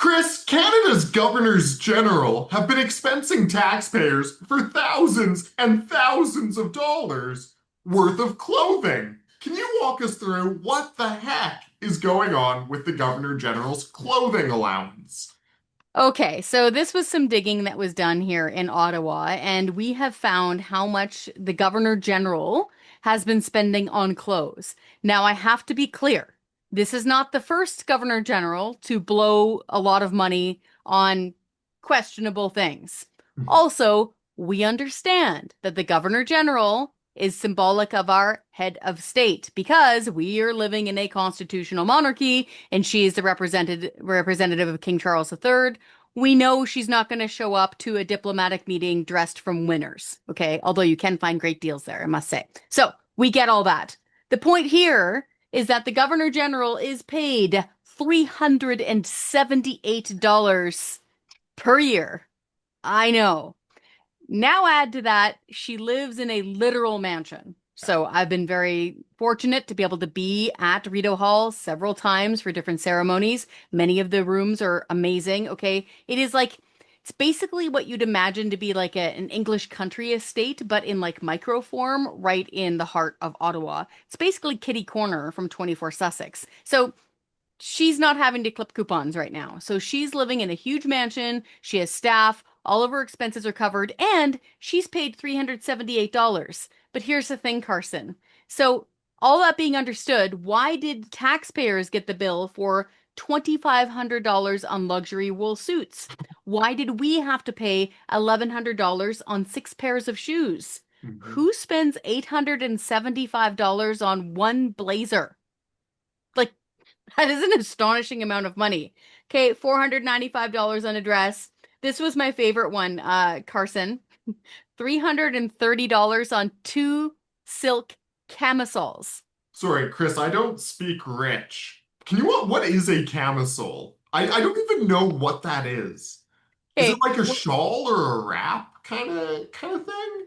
Kris, Canada's governors general have been expensing taxpayers for thousands and thousands of dollars worth of clothing. Can you walk us through what the heck is going on with the governor general's clothing allowance? Okay, so this was some digging that was done here in Ottawa, and we have found how much the Governor General has been spending on clothes. Now, I have to be clear. This is not the first Governor General to blow a lot of money on questionable things. Also, we understand that the Governor General is symbolic of our head of state because we are living in a constitutional monarchy and she is the representative of King Charles III. We know she's not going to show up to a diplomatic meeting dressed from Winners, okay? Although you can find great deals there, I must say. So we get all that. The point here is that the Governor General is paid $378 per year. I know. Now add to that, she lives in a literal mansion. So I've been very fortunate to be able to be at Rideau Hall several times for different ceremonies. Many of the rooms are amazing. Okay. It's basically what you'd imagine to be like an English country estate, but in like micro form right in the heart of Ottawa. It's basically Kitty Corner from 24 Sussex. So she's not having to clip coupons right now. So she's living in a huge mansion. She has staff. All of her expenses are covered, and she's paid $378. But here's the thing, Carson. So, all that being understood, why did taxpayers get the bill for $2,500 on luxury wool suits? Why did we have to pay $1,100 on six pairs of shoes? Mhm. Who spends $875 on one blazer? Like, that is an astonishing amount of money. Okay, $495 on a dress. This was my favorite one, Carson. $330 on two silk camisoles. Sorry, Kris, I don't speak rich. Can you what is a camisole? I don't even know what that is. Is it Okay, like a well, shawl or a wrap kind of thing?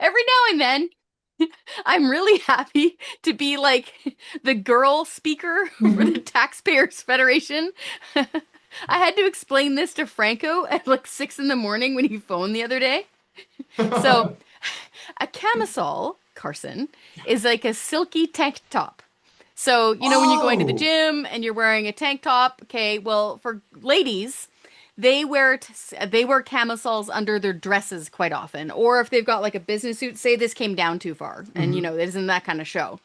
every now and then I'm really happy to be like the girl speaker for the Taxpayers Federation. I had to explain this to Franco at like 6 in the morning when he phoned the other day. So, a camisole, Carson, is like a silky tank top. So, when you're going to the Oh. gym and you're wearing a tank top, okay, well, for ladies, they wear camisoles under their dresses quite often. Or if they've got like a business suit, say this came down too far and Mhm. it isn't that kind of show.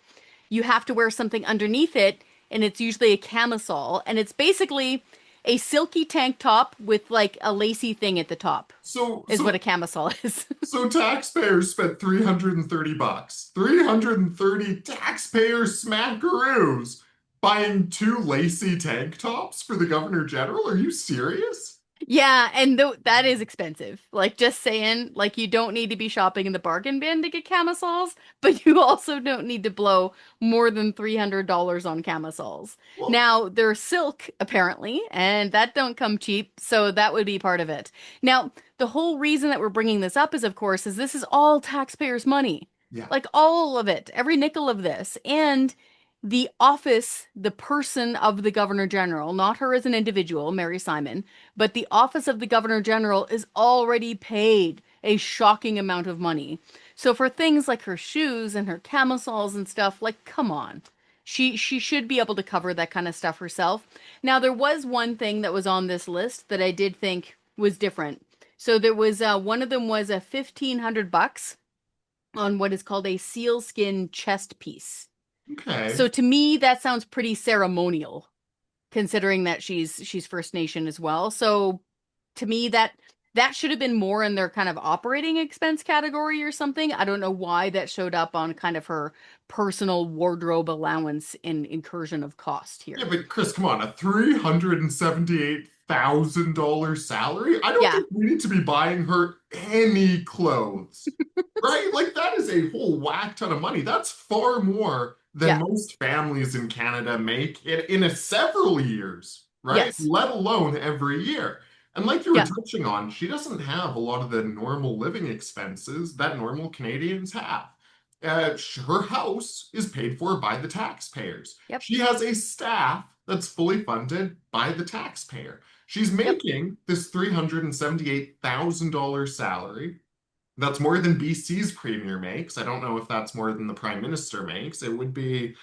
You have to wear something underneath it, and it's usually a camisole, and it's basically a silky tank top with like a lacy thing at the top So is what a so camisole is. so taxpayers spent 330 bucks. 330 taxpayer smackaroos buying two lacy tank tops for the governor general? Are you serious? Yeah, and that is expensive. Like just saying, like you don't need to be shopping in the bargain bin to get camisoles, but you also don't need to blow more than $300 on camisoles. Well, Now, they're silk apparently, and that don't come cheap, so that would be part of it. Now, the whole reason that we're bringing this up is of course is this is all taxpayers' money. yeah. Like all of it, every nickel of this. And the office, the person of the Governor General, not her as an individual, Mary Simon, but the office of the Governor General is already paid a shocking amount of money. So for things like her shoes and her camisoles and stuff, like come on. She should be able to cover that kind of stuff herself. Now there was one thing that was on this list that I did think was different. So there was one of them was a 1,500 bucks on what is called a sealskin chest piece. Okay. So to me, that sounds pretty ceremonial, considering that she's First Nation as well. So to me, that should have been more in their kind of operating expense category or something. I don't know why that showed up on kind of her personal wardrobe allowance in incursion of cost Yeah, here. but Kris, come on, a $378,000 salary? I don't Yeah. think we need to be buying her any clothes, right? Like, that is a whole whack ton of money. That's far more than Yeah. most families in Canada make in a several years, right? Yes. Let alone every year. And like you were Yeah. touching on, she doesn't have a lot of the normal living expenses that normal Canadians have. Her house is paid for by the taxpayers. Yep. She has a staff that's fully funded by the taxpayer. She's Yep. making this $378,000 salary. That's more than BC's premier makes. I don't know if that's more than the prime minister makes. It Pretty would be,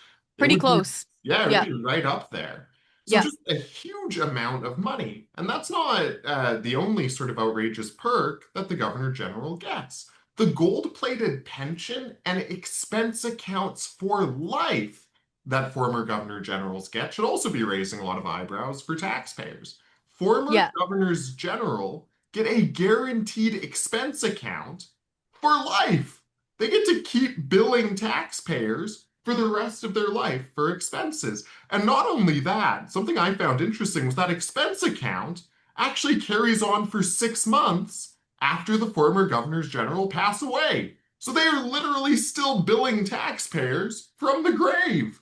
close. yeah, it would Yep. be right up there. So Yep. just a huge amount of money. And that's not the only sort of outrageous perk that the governor general gets. The gold-plated pension and expense accounts for life that former governor generals get should also be raising a lot of eyebrows for taxpayers. Former Yeah. governors general get a guaranteed expense account for life. They get to keep billing taxpayers for the rest of their life for expenses. And not only that, something I found interesting was that expense account actually carries on for 6 months after the former governors general pass away. So they are literally still billing taxpayers from the grave.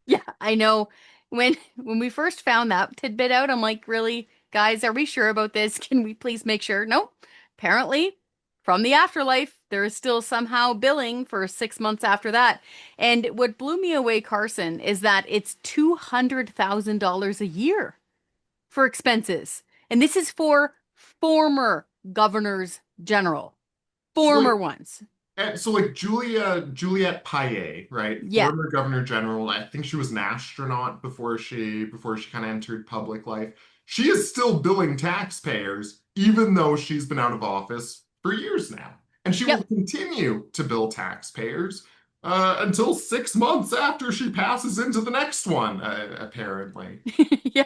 Yeah, I know. When we first found that tidbit out, I'm like, really, guys, are we sure about this? Can we please make sure? No. Apparently, from the afterlife, there is still somehow billing for 6 months after that. And what blew me away, Carson, is that it's $200,000 a year for expenses. And this is for former governors general, So like former ones. so like Juliette Paillet, right? Yeah. Former Governor General. I think she was an astronaut before she kind of entered public life. She is still billing taxpayers, even though she's been out of office for years now. And she will Yep. continue to bill taxpayers until 6 months after she passes into the next one, apparently. Yeah.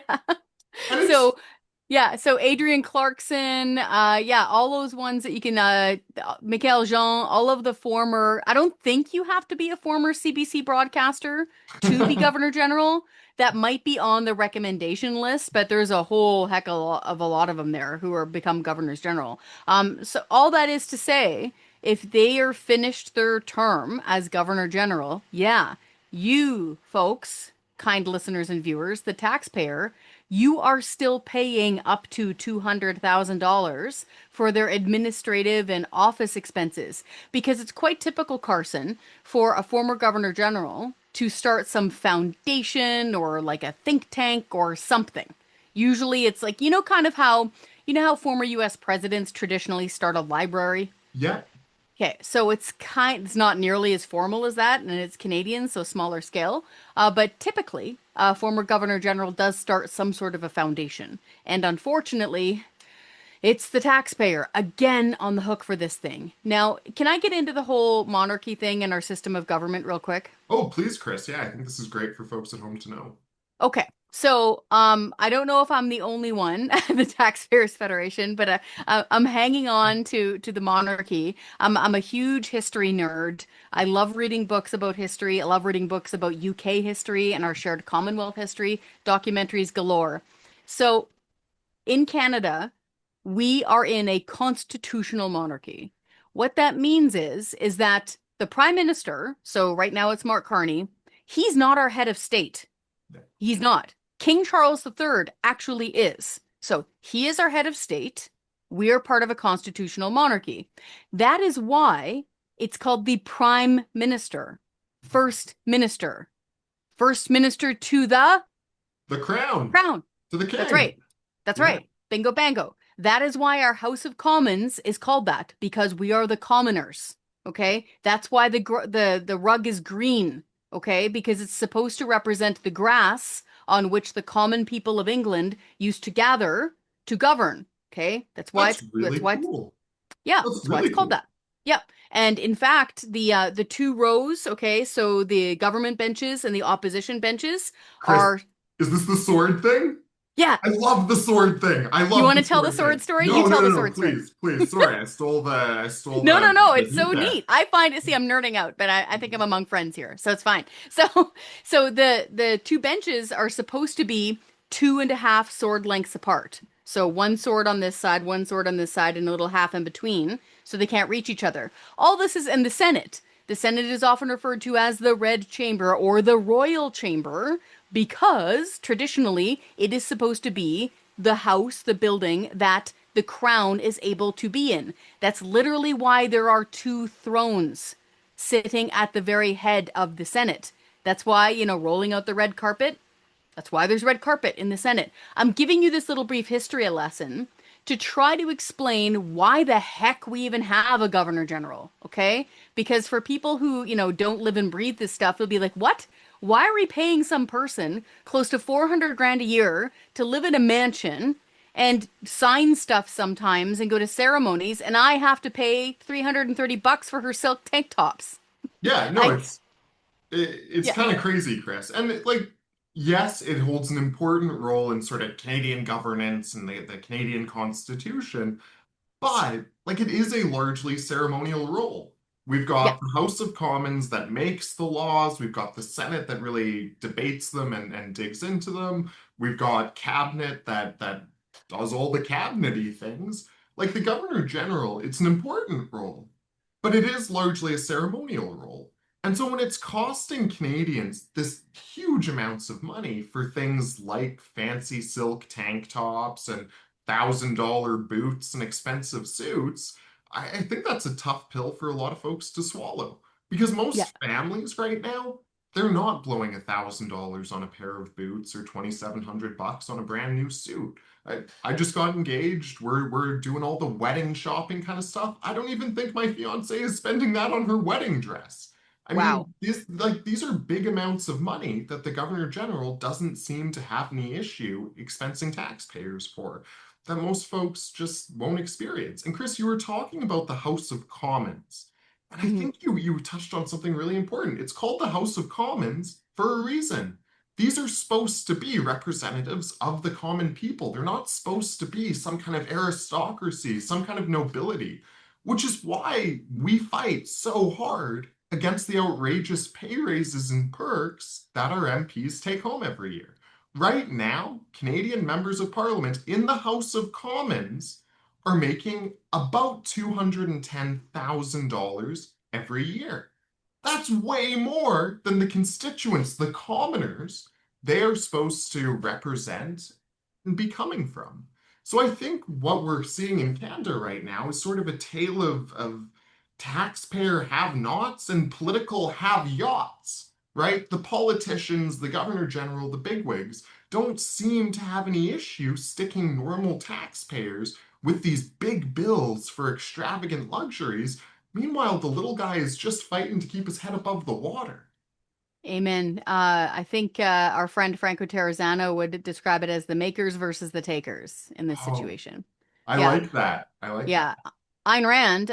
And it's So, yeah, so Adrian Clarkson, yeah, all those ones that you can, Michael Jean, all of the former, I don't think you have to be a former CBC broadcaster to be Governor General. That might be on the recommendation list, but there's a whole heck of a lot of them there who are become Governors General. So all that is to say, if they are finished their term as Governor General, yeah, you folks, kind listeners and viewers, the taxpayer, you are still paying up to $200,000 for their administrative and office expenses because it's quite typical, Carson, for a former governor general to start some foundation or like a think tank or something. Usually it's like, you know how former US presidents traditionally start a library? yeah. Okay, so it's not nearly as formal as that, and it's Canadian, so smaller scale. But typically, former governor general does start some sort of a foundation, and unfortunately, it's the taxpayer again on the hook for this thing. Now, can I get into the whole monarchy thing and our system of government real quick? Oh, please, Chris. Yeah, I think this is great for folks at home to know. Okay. So, I don't know if I'm the only one, the Taxpayers Federation, but I'm hanging on to the monarchy. I'm a huge history nerd. I love reading books about history. I love reading books about UK history and our shared Commonwealth history, documentaries galore. So, in Canada, we are in a constitutional monarchy. What that means is that the Prime Minister, so right now it's Mark Carney, he's not our head of state. He's not. King Charles III actually is. So he is our head of state. We are part of a constitutional monarchy. That is why it's called the Prime Minister, First Minister, First Minister to the The crown Crown. to the That's king. right. That's Yeah. right. Bingo bango. That is why our House of Commons is called that, because we are the commoners. Okay? That's why the rug is green. Okay? Because it's supposed to represent the grass on which the common people of England used to gather to govern. Okay? That's really cool. That's That's why it's really called cool. that. Yep. And in fact, the two rows, okay, so the government benches and the opposition benches Chris, are, is this the sword thing? yeah. I love the sword thing. I You love want the to tell the sword sword thing. story? You No, tell no, the no, no, sword story. please, please. Sorry, I stole No, no, no. the It's heat so there. neat. I find it. See, I'm nerding out, but I think I'm among friends here, so it's fine. So the two benches are supposed to be 2.5 sword lengths apart. So one sword on this side, one sword on this side, and a little half in between, so they can't reach each other. All this is in the Senate. The Senate is often referred to as the Red Chamber or the Royal Chamber because traditionally it is supposed to be the house, the building that the crown is able to be in. That's literally why there are two thrones sitting at the very head of the Senate. That's why, rolling out the red carpet, That's why there's red carpet in the Senate. I'm giving you this little brief history lesson to try to explain why the heck we even have a governor general, okay? Because for people who, don't live and breathe this stuff, they'll be like, "What? Why are we paying some person close to 400 grand a year to live in a mansion and sign stuff sometimes and go to ceremonies and I have to pay 330 bucks for her silk tank tops?" Yeah, no, Like, it's yeah, kind of crazy, Chris. And like, yes, it holds an important role in sort of Canadian governance and the Canadian Constitution, but like it is a largely ceremonial role. We've yeah, got the House of Commons that makes the laws. We've got the Senate that really debates them and digs into them. We've got cabinet that does all the cabinety things. Like the Governor General, it's an important role, but it is largely a ceremonial role. And so when it's costing Canadians this huge amounts of money for things like fancy silk tank tops and $1,000 boots and expensive suits, I think that's a tough pill for a lot of folks to swallow. Because yeah. most families right now, they're not blowing $1,000 on a pair of boots or 2,700 bucks on a brand new suit. I just got engaged. We're doing all the wedding shopping kind of stuff. I don't even think my fiance is spending that on her wedding dress. I mean, Wow. these are big amounts of money that the Governor General doesn't seem to have any issue expensing taxpayers for, that most folks just won't experience. And Chris, you were talking about the House of Commons. And I Mhm. think you touched on something really important. It's called the House of Commons for a reason. These are supposed to be representatives of the common people. They're not supposed to be some kind of aristocracy, some kind of nobility, which is why we fight so hard against the outrageous pay raises and perks that our MPs take home every year. Right now, Canadian members of parliament in the House of Commons are making about $210,000 every year. That's way more than the constituents, the commoners, they are supposed to represent and be coming from. So I think what we're seeing in Canada right now is sort of a tale of taxpayer have-nots and political have-yachts, right? The politicians, the governor general, the bigwigs don't seem to have any issue sticking normal taxpayers with these big bills for extravagant luxuries. Meanwhile, the little guy is just fighting to keep his head above the water. Amen. I think our friend Franco Terrazzano would describe it as the makers versus the takers in this Oh, situation. I Yeah. like that. I like that. Yeah. Ayn Rand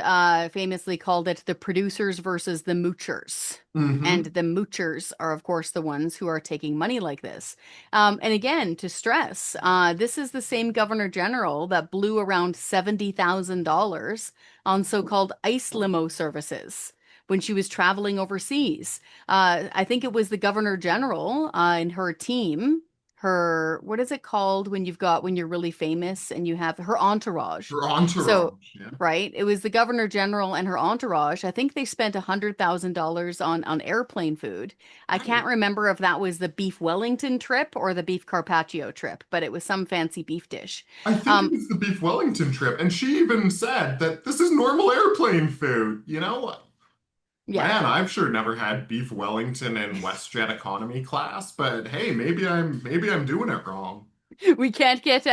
famously called it the producers versus the moochers. And Mm-hmm. the moochers are, of course, the ones who are taking money like this. And again, to stress, this is the same governor general that blew around $70,000 on so-called ICE limo services when she was traveling overseas. I think it was the governor general and her team, her, what is it called when when you're really famous and you have her entourage. Her So, entourage. Yeah. right, it was the governor general and her entourage. I think they spent $100,000 on airplane food. I I, can't remember if that was the beef Wellington trip or the beef Carpaccio trip, but it was some fancy beef dish. I think it Um, was the Beef Wellington trip, and she even said that this is normal airplane food. You know, yeah. man, I've sure never had Beef Wellington in WestJet economy class, but hey, maybe I'm doing it wrong. We can't get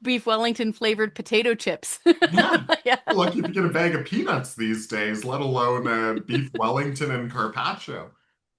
beef Wellington flavored potato chips. Yeah. Yeah. You're lucky if you get a bag of peanuts these days, let alone Beef Wellington and Carpaccio.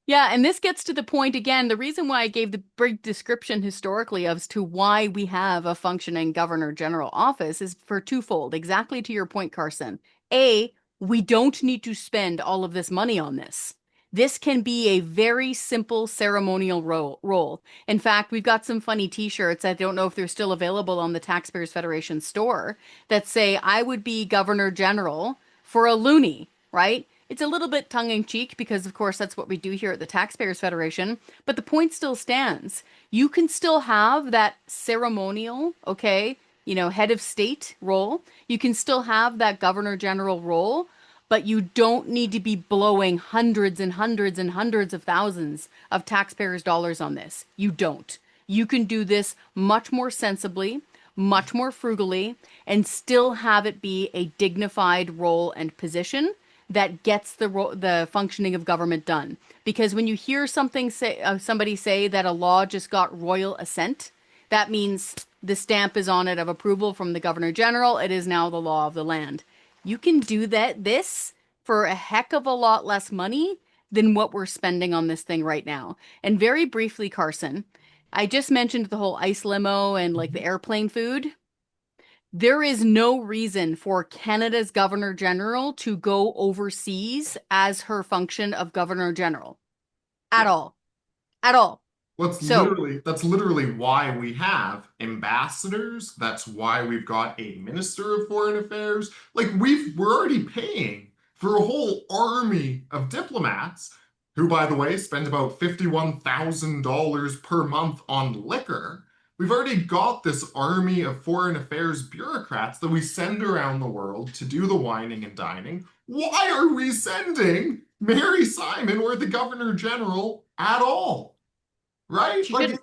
Yeah, and this gets to the point again. The reason why I gave the brief description historically as to why we have a functioning governor general office is for twofold. Exactly to your point, Carson. A, we don't need to spend all of this money on this. This can be a very simple ceremonial role. In fact, we've got some funny t-shirts. I don't know if they're still available on the Taxpayers Federation store that say, "I would be governor general for a loonie," right? It's a little bit tongue in cheek because, of course, that's what we do here at the Taxpayers Federation. But the point still stands. You can still have that ceremonial, okay, head of state role. You can still have that governor general role, but you don't need to be blowing hundreds and hundreds and hundreds of thousands of taxpayers' dollars on this. You don't. You can do this much more sensibly, much more frugally, and still have it be a dignified role and position that gets the functioning of government done. Because when you hear somebody say that a law just got royal assent, that means the stamp is on it of approval from the governor general. It is now the law of the land. You can do this for a heck of a lot less money than what we're spending on this thing right now. And very briefly, Carson, I just mentioned the whole ice limo and like the airplane food. There is no reason for Canada's Governor General to go overseas as her function of Governor General at Yeah. all. At all. Well, So, that's literally why we have ambassadors. That's why we've got a minister of foreign affairs. Like we're already paying for a whole army of diplomats who, by the way, spend about $51,000 per month on liquor. We've already got this army of foreign affairs bureaucrats that we send around the world to do the wining and dining. Why are we sending Mary Simon or the Governor General at all? Right? she Like, shouldn't.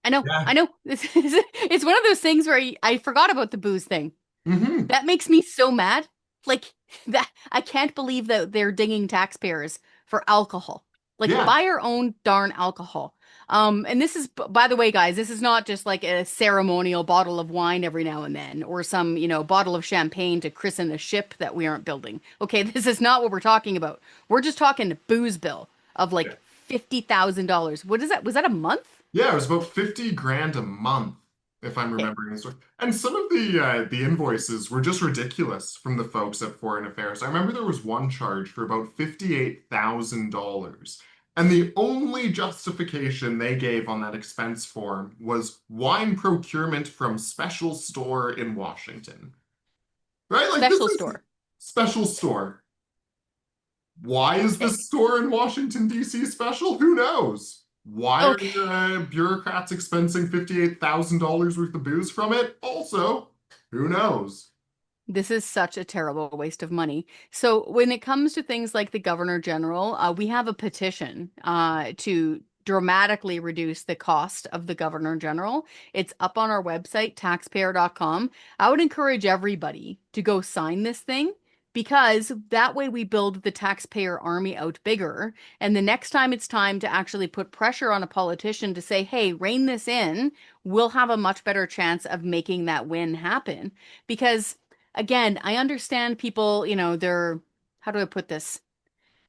I know. yeah. I know. It's one of those things where I forgot about the booze thing. Hmm. That makes me so mad. Like that I can't believe that they're dinging taxpayers for alcohol. Like Yeah. buy your own darn alcohol. And this is by the way, guys, this is not just like a ceremonial bottle of wine every now and then or some, bottle of champagne to christen a ship that we aren't building. Okay, this is not what we're talking about. We're just talking booze bill of Yeah. like $50,000. What is that? Was that a month? Yeah, it was about 50 grand a month, if I'm It, remembering this right. And some of the invoices were just ridiculous from the folks at Foreign Affairs. I remember there was one charge for about $58,000. And the only justification they gave on that expense form was wine procurement from special store in Washington. Right? Like this special is store. special store. Why is Eh, this store in Washington, D.C. special? Who knows? Why are Okay. bureaucrats expensing $58,000 worth of booze from it? Also, who knows? This is such a terrible waste of money. So when it comes to things like the Governor General, we have a petition to dramatically reduce the cost of the Governor General. It's up on our website, taxpayer.com. I would encourage everybody to go sign this thing because that way we build the taxpayer army out bigger. And the next time it's time to actually put pressure on a politician to say, hey, rein this in, we'll have a much better chance of making that win happen. Because again, I understand people, how do I put this?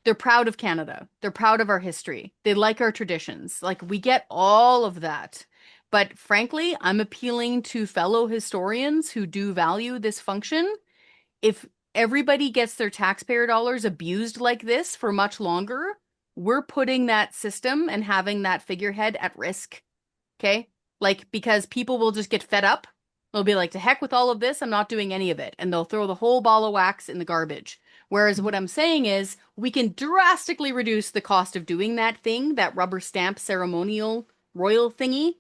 They're proud of Canada. They're proud of our history. They like our traditions. Like we get all of that. But frankly, I'm appealing to fellow historians who do value this function. If everybody gets their taxpayer dollars abused like this for much longer, we're putting that system and having that figurehead at risk. Okay. Like, because people will just get fed up. They'll be like, to heck with all of this. I'm not doing any of it. And they'll throw the whole ball of wax in the garbage. Whereas what I'm saying is, we can drastically reduce the cost of doing that thing, that rubber stamp ceremonial royal thingy,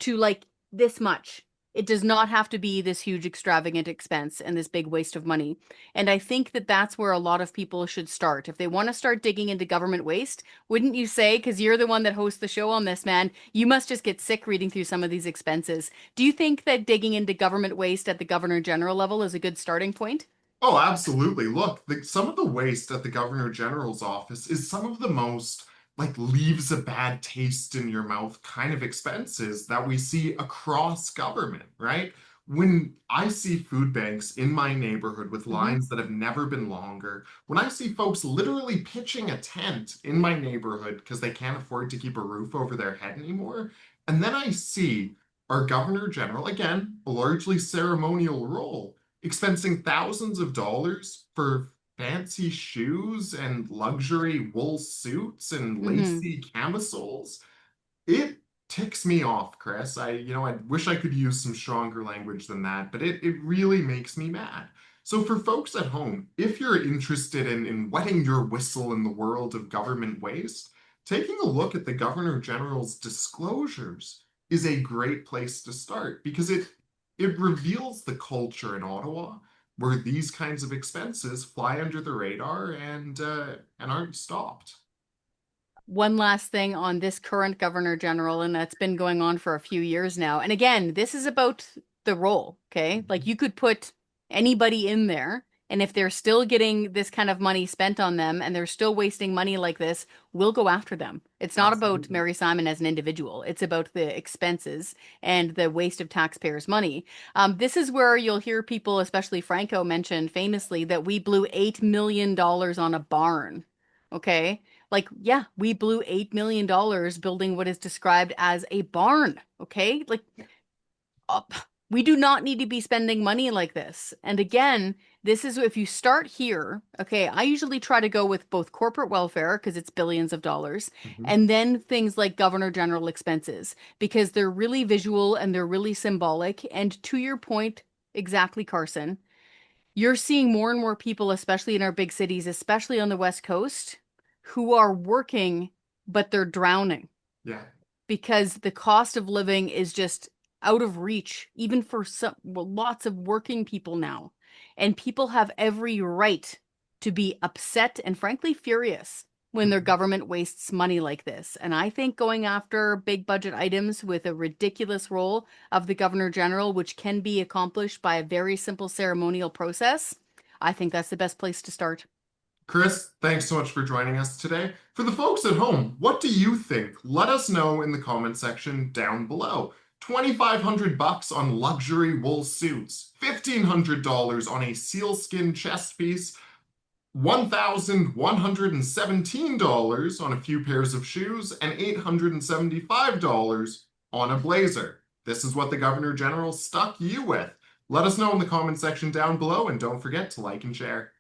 to like this much. It does not have to be this huge extravagant expense and this big waste of money. And I think that that's where a lot of people should start. If they want to start digging into government waste, wouldn't you say, because you're the one that hosts the show on this, man, you must just get sick reading through some of these expenses. Do you think that digging into government waste at the Governor General level is a good starting point? Oh, absolutely. Look, some of the waste at the Governor General's office is some of the most like leaves a bad taste in your mouth kind of expenses that we see across government, right? When I see food banks in my neighborhood with Hmm. lines that have never been longer, when I see folks literally pitching a tent in my neighborhood because they can't afford to keep a roof over their head anymore, and then I see our Governor General, again, a largely ceremonial role expensing thousands of dollars for fancy shoes and luxury wool suits and Hmm. lacy camisoles. It ticks me off, Kris. I wish I could use some stronger language than that, but it really makes me mad. So for folks at home, if you're interested in wetting your whistle in the world of government waste, taking a look at the Governor General's disclosures is a great place to start because it reveals the culture in Ottawa where these kinds of expenses fly under the radar and aren't stopped. One last thing on this current Governor General, and that's been going on for a few years now. And again, this is about the role, okay? Like you could put anybody in there And if they're still getting this kind of money spent on them and they're still wasting money like this, we'll go after them. It's not about Absolutely. Mary Simon as an individual. It's about the expenses and the waste of taxpayers' money. This is where you'll hear people, especially Franco, mention famously that we blew $8 million on a barn. Okay. Like, yeah, we blew $8 million building what is described as a barn. Okay. Like, uh, we do not need to be spending money like this. And again, this is if you start here, okay, I usually try to go with both corporate welfare because it's billions of dollars, Mhm. and then things like governor general expenses because they're really visual and they're really symbolic. And to your point, exactly, Carson, you're seeing more and more people, especially in our big cities, especially on the West Coast, who are working, but they're drowning Yeah. because the cost of living is just out of reach, even for some, well, lots of working people now. And people have every right to be upset and frankly furious when their Mhm. government wastes money like this. And I think going after big budget items with a ridiculous role of the Governor General, which can be accomplished by a very simple ceremonial process, I think that's the best place to start. Kris, thanks so much for joining us today. For the folks at home, what do you think? Let us know in the comment section down below. 2,500 bucks on luxury wool suits, $1,500 on a sealskin chest piece, $1,117 on a few pairs of shoes, and $875 on a blazer. This is what the Governor General stuck you with. Let us know in the comment section down below, and don't forget to like and share.